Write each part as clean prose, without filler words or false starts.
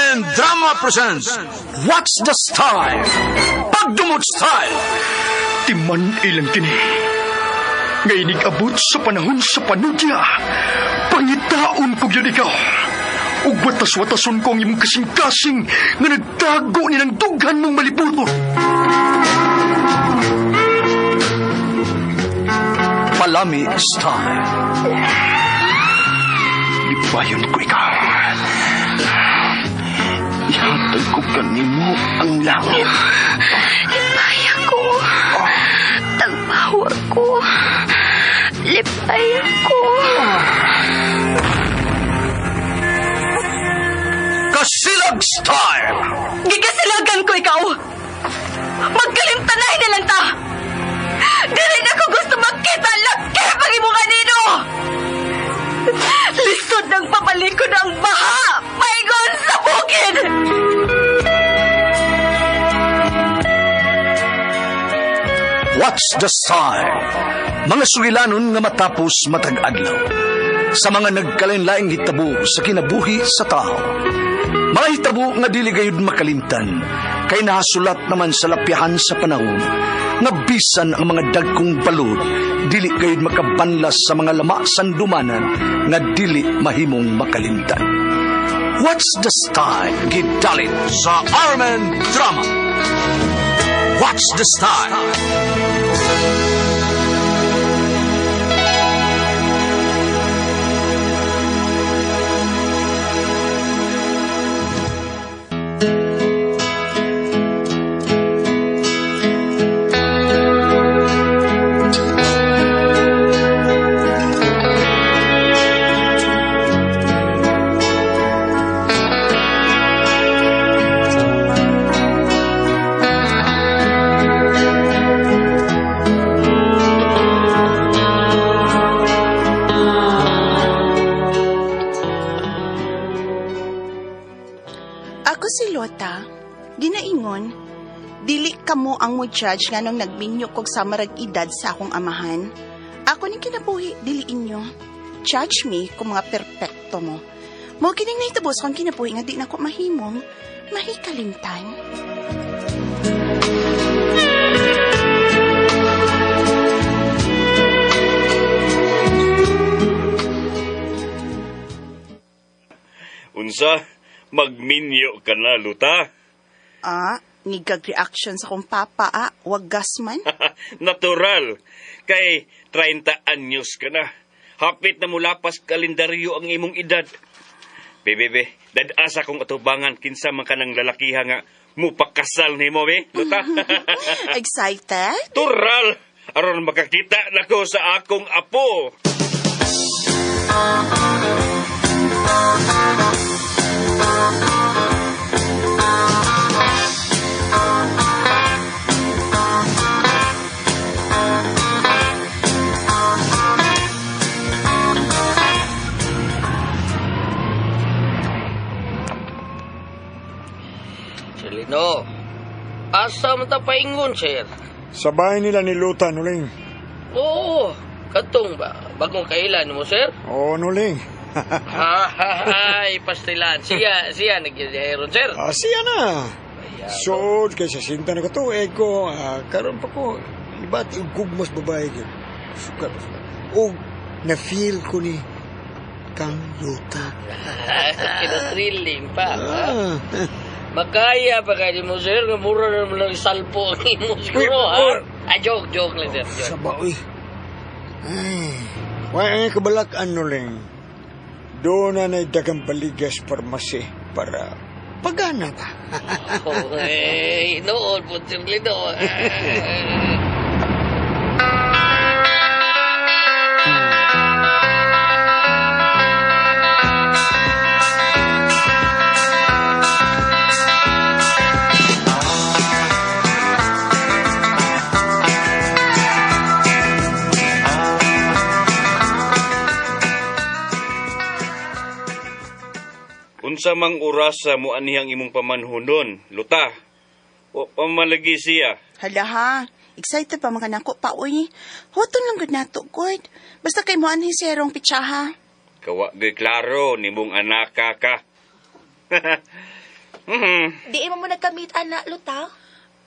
Armen Drama presents What's the Style? Pagdumot Style! Timan ilang kini. Ngayon abot sa panahon sa panudya. Pangitaon ko yun ikaw. Ug watas-watason ko ang iyong kasing-kasing nga nagtago ni ng dughan mong malibuton. Palami Style. Libayon ko ikaw. Ihatag ko kanimo ang langit. Lipaya ko. Tagbawa ko. Lipaya ko. Kasilag Style! Gigasilagan ko ikaw. Magkalimtanay na lang ta. Dili na ko gusto makita laki pag imo kanino. Lisod ng papalikod ang baha. Paigon sa bukid. What's the Style? Mga sugilanon nga matapos matag adlaw. Sa mga nagkalain-laing hitabo sa kinabuhi sa tao. Mga hitabo nga dili gayud makalimtan, kay nahasulat naman sa lapihan sa panahon, nga bisan ang mga dagkong balod, dili gayud makabanlas sa mga lama sandumanan, nga dili mahimong makalimtan. What's the Style? Gidalit sa Armen Drama. What's the Style? Si Lota, ginaingon, dili kamo ang mo judge nga nung nagminyo kog sa marag edad sa akong amahan. Ako ning kinabuhi, dili inyo. Judge me kung mga perpekto mo. Mo kining nahitubos kung kinabuhi nga di na ko mahimong, mahikalimtan. Unsa? Magminyo ka na, Luta. Nigag reaction sa kong papa, wag gasman. Natural. Kay 30 anyos ka na. Hapit na mulapas kalendaryo ang imong edad. Bebe, dadasa kong atubangan kinsa man ka ng lalakiha nga mupakasal ni mo, Luta. Excited? Tural. Aron makakita na ko sa akong apo. No. Asa man ta paingon, sir? Sa bahay nila ni Luta, Nuling. Oo. Katong ba? Bagong kailan mo, sir? Oo, Nuling. Ay, pastilan. Siya nagyayron, sir. Siya na. So, kay sa sinta na ko to, ko, karon pa ko, iba't gugmas babae ko. Sukat. O, na-feel ko ni kang Luta. Kina-thrilling pa, ha? Makaya pa kayo mo, sir. Mura na naman lang salpo ang imo siguro, ha? Joke lang, sir. Joke. Sabaw, Ay, wala nga kabalakan, Nuling. Doon na dagang baligas parmasi para pagana ka. Noon po, simple doon. Unsa mang orasa mo anihang imong pamanhunon, Luta? O pamalagi siya? Hala ha, excited pa mga nako pa, uy. Hoton lang gud nato, God. Basta kay mo anhi si Herong pitsaha. Kawa gay klaro ni mong anak ka. Di mo nagkamit, anak, luta?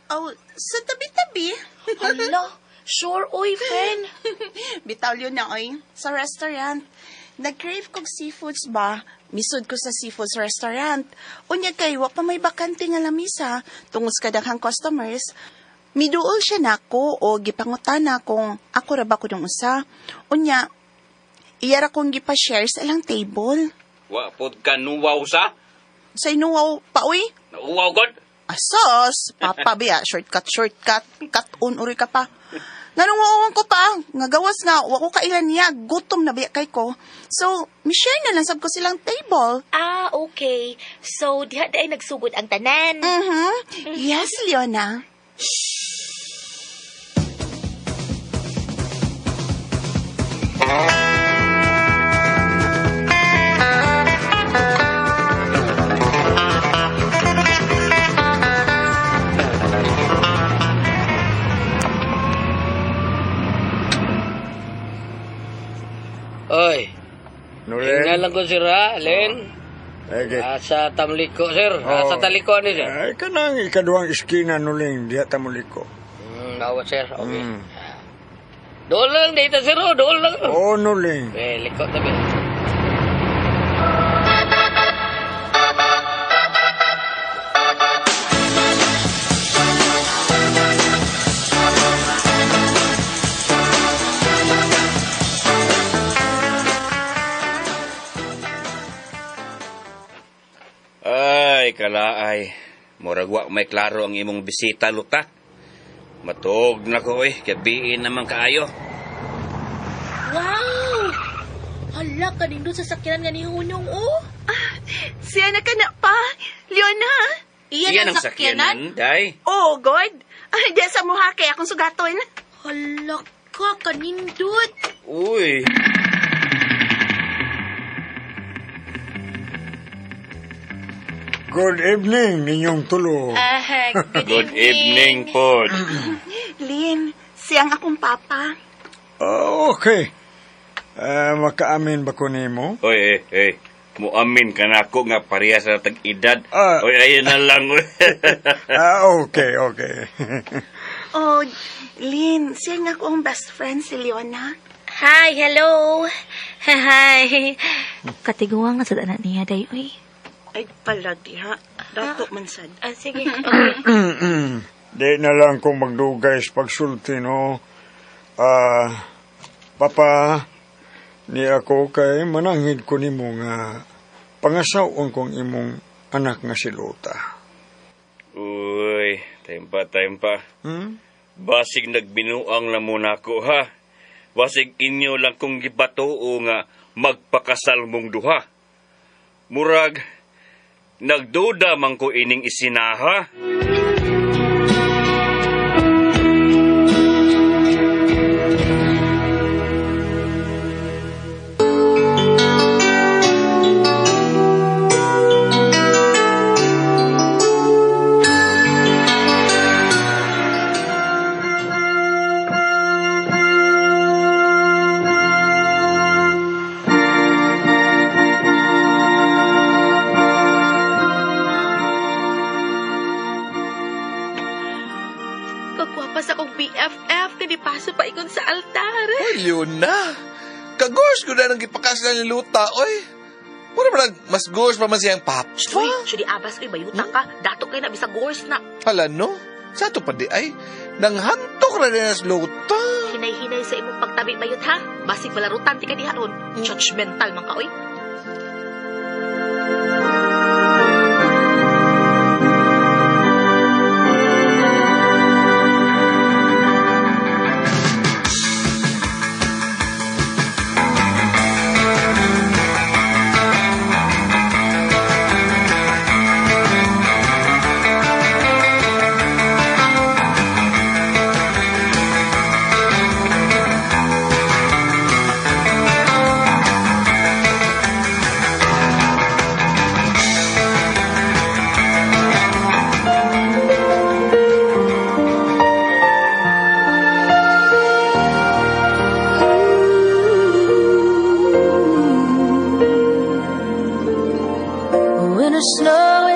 Oh, sa tabi-tabi. Hala, sure, oy, friend. Bitaw yun na, oy. Sa restaurant. Nag-crave kog seafoods ba? Misod ko sa seafoods restaurant. Unya kay, wa pa may bakante nga lamisa. Tungos kadaghang customers. Miduol siya nako o gipangutana kung ako ra ba ko nung usa. Unya, iyara kong gipa-share sa ilang table. Wa pod ka nuwaw sa? Sa inuwaw pa, uy. Nauwaw god? Asos, papabiya, shortcut, cut-on uri ka pa. Nganong wawawan ko pa, nga gawas nga, wa ko kailan niya, gutom na biya kay ko. So, mi-share na lang sab ko silang table. Ah, okay. So, diha ay nagsugod ang tanan. Yes, Leona. Oy, Nuling. tingnan lang ko sira, Len. Okay. Asa tamliko, sir. Asa taliko ni, sir. Ay, kanang ikaduhang iskina, Nuling. Diya tamuliko. Nawat, sir. Okay. Doon lang, dito, sir. Doon lang. Oo, Nuling. Liko tabi. Ay, kalaay. Murag wa may klaro ang imong bisita, luta. Matog na ko kabiin naman kaayo. Wow! Hala, kanindot sa sakyanan nga ni Hunong, oh. Siya na ka na pa, Leona. Iyan ang sakyanan, day. Oh, God. Diyan sa muhake, akong sugaton. Hala ka, kanindot. Uy. Good evening, ninyong tulo. Good evening, pod. Lin, siyang akong papa. Okay. Makaamin ba ko nimo? Oy, muamin ka na ako nga pareha sa tag-edad. Ah. Oy, ayun na lang. Okay. Oh, Lin, siyang akong best friend si Leona. Hi, hello. Hi. Katiguang nga sa danan niya, day, oy. Ay, pala diha. Dato man sad. Ah, sige. Okay. Di na lang kung magdugay sa pagsulti, no? Papa, ni ako kay mananghid ko nimo nga pangasawon kong imong anak nga si Lota. Uy, time pa. Basig nagbinuang na muna ko, ha? Basig inyo lang kong gibatuo nga magpakasal mong duha. Murag, nagduda man ko ining isinaha. Kagwapas akong BFF na dipaso pa ikon sa altar. Oy, Leona. Kagos ko na nang ipakasal ni Luta, oy. Muna ba mas gos pa man siyang paps? Uy, siya di abas ko'y bayuta ka. Dato kayo na bisa gors na. Hala, no? Sa ito pa di ay, nang hantok na rin as Luta. Hinay-hinay sa imong pagtabi bayot, ha? Basig balarutan ti ka diha ron. Judgmental man ka, oy.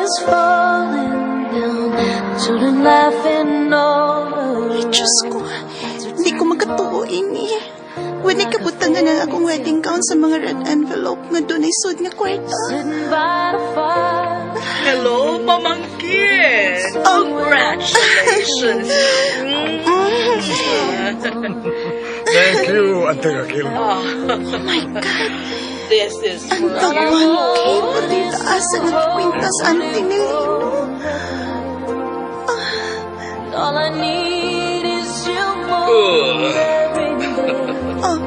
is falling down. Children laughing all Ay, Diyos ko. Hindi ko magkatuo ini. Wala kabutang nga ng akong wedding gown sa mga red envelope nga doon ay sud nga kwarta. sitting by the fire. Hello, pamangkin! Congratulations! Thank you, Ate Raquel. Oh my God. This is Ang tagwan kay patita asa nagkwintas ante ni Lino. All I need is you more every day. Oh,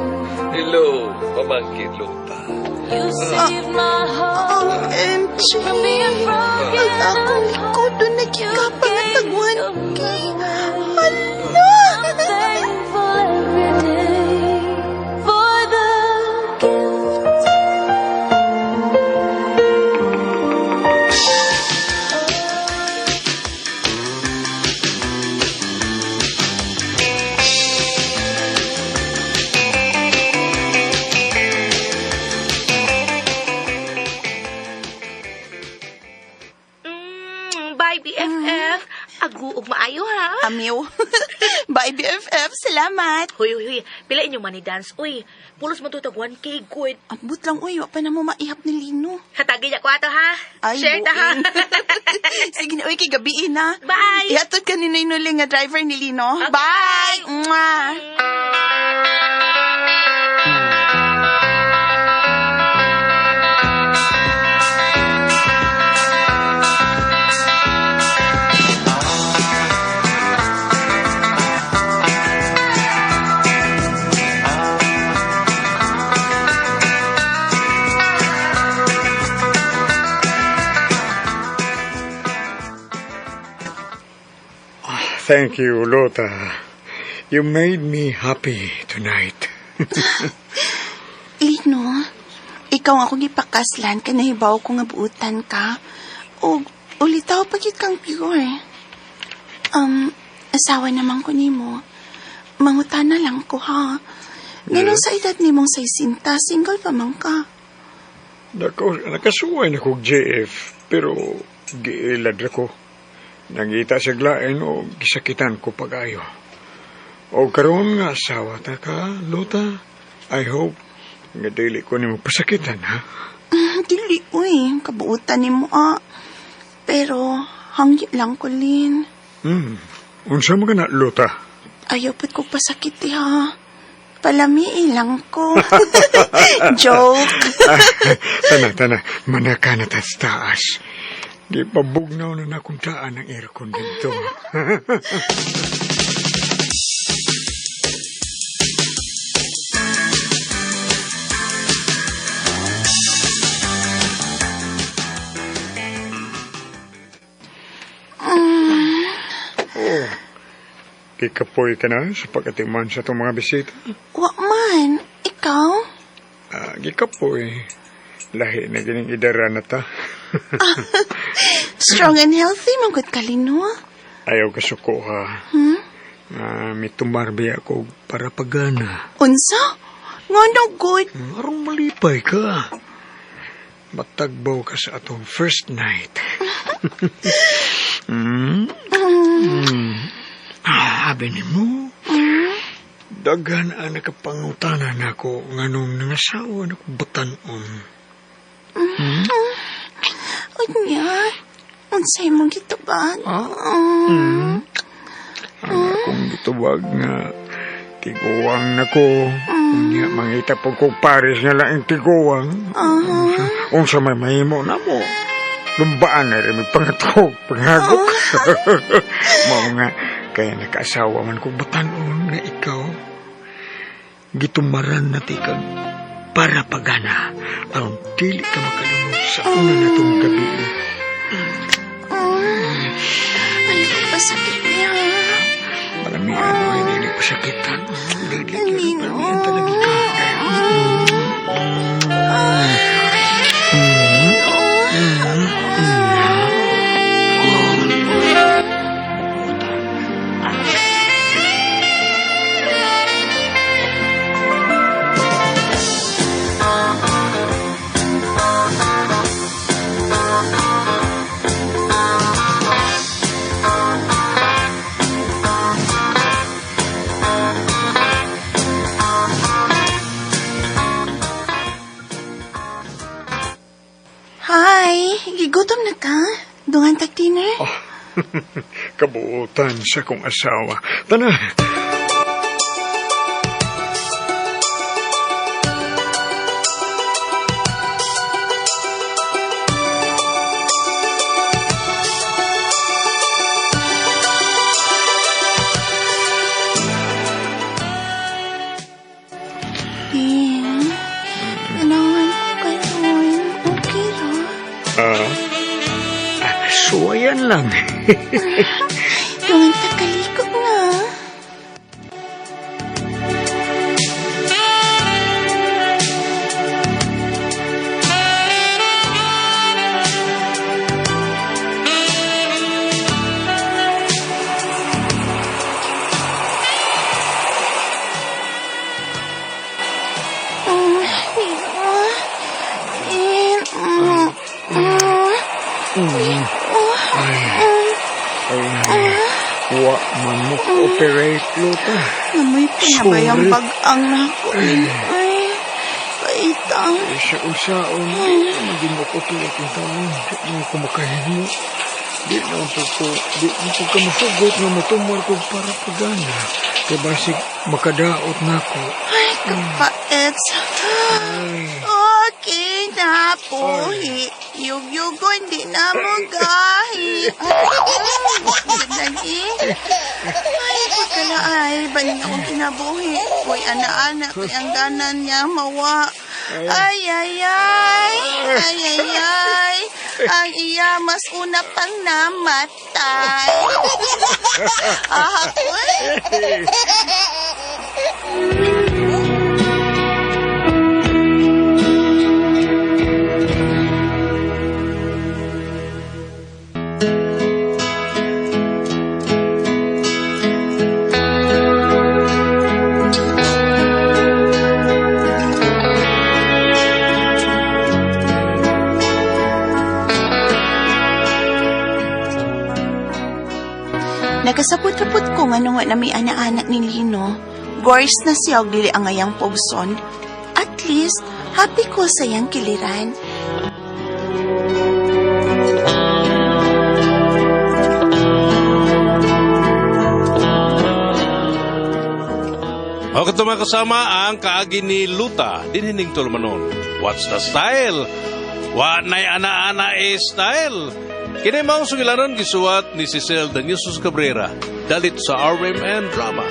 Hello, pamangkin Lota. You save my heart OMG. from being broken. Ang akong likod doon nagkikapang at tagwan kay. Hala! Thankful every day for the gift. Bye, BFF. Aguog maayo, ha? Amiw. Bye, BFF. Salamat. Huy, huy, huy. Pilain yung money dance. Uy, pulos mo tutagwan kay good. Ambot lang, uy. Wa pa na mo maihap ni Lino. Hatagin niya ko ato, ha? Ay, Share ta, ha? buing. Sige na, uy, kay gabiin na. Bye! Ihatod ka ni Nuling nga driver ni Lino. Okay. Bye! Mwah! Thank you, Lota. You made me happy tonight. Lino, ikaw ang akong ipakaslan ka nahibaw ko nga buutan ka. O ulitaw pagit kang pure. Asawa naman ko nimo. Mangutan na lang ko, ha? Ganun sa edad nimong 60, single pa man ka. Nakasuway na kong JF, pero giilad ko. Nangita sa glaen o gisakitan ko pag-ayo. O karon nga asawa ta ka, Lota. I hope nga dili ko nimo pasakitan, ha? Dili, uy. Kabuutan nimo, Pero, hanggi lang ko, Lin. Unsa mo ka na, Lota? Ayaw pat ko pasakit, ha? Palamiin lang ko. Joke. Tana. Manaka na taas. Di pabugnaw na nakuntaan ang aircon dito. Kikapoy ka na sa pagkatiman sa itong mga bisita. Wa man. Ikaw? Kikapoy. Lahi na gining idara na ta. Strong and healthy, manggut ka, Lino. Ayaw ka suko, ha? May tumarbi ako para pagana. Unsa? Nga no good. Arong malipay ka. Matagbaw ka sa atong first night. Habi ni mo. Daghan ang nakapangutanan ako nganong nangasawa na kong batanon. Unya, unsay mong gitubag? Ang akong gitubag nga tiguwang na ko. Unya, mangita po ko pares nga lang ang tiguwang. Unsa may mahimo na mo. Lumbaan na rin may pangatog, pangagok. Mao nga, kaya nakaasawa man kong batanon nga ikaw. Gitumaran na tikag para pagana. Aron dili ka makalimot sa una na itong gabi. Ay, pasakit niya. Malamihan mo ay dili pasakitan. Dili yun malamihan talaga ka. Gutom na ka? Dungan tag dinner? Kabuutan sa kong asawa. Tana. Din, ganawan ko kayo. Okay ra? Suwayan lang. Dungan tag kalikot na. Wa man mo operate luta. Amoy pinabayang Sorry. bag-ang na ako. Ay, kaitang. Sa usaon, maging mo ko tulad ng taon. Di mo kumakain mo. Di na po ka masugot na matumor ko para pagana. Kaya basig makadaot na ko. Ay, kapait. Okay na po. Yug-yugon, di na mo gahi. Lagi. Ay, pagkala ay, baling akong kinabuhi. Uy, ana-ana, kayang ganan niya mawa. Ay, ay, ay. Ay, ay, ay. Ang iya mas una pang namatay. Uy. Nagasapot-rapot ko nga nung na may anak-anak ni Lino. Gorgeous na siya og dili ang ayang pogson. At least, happy ko sa iyang kiliran. O kato mga kasama ang kaagi ni Luta, dinhining tulumanon. What's the style? Wa na'y ana-ana style. Kini maong sugilanon gisuwat ni Cecil Daniusos Cabrera, dalit sa RMN Drama.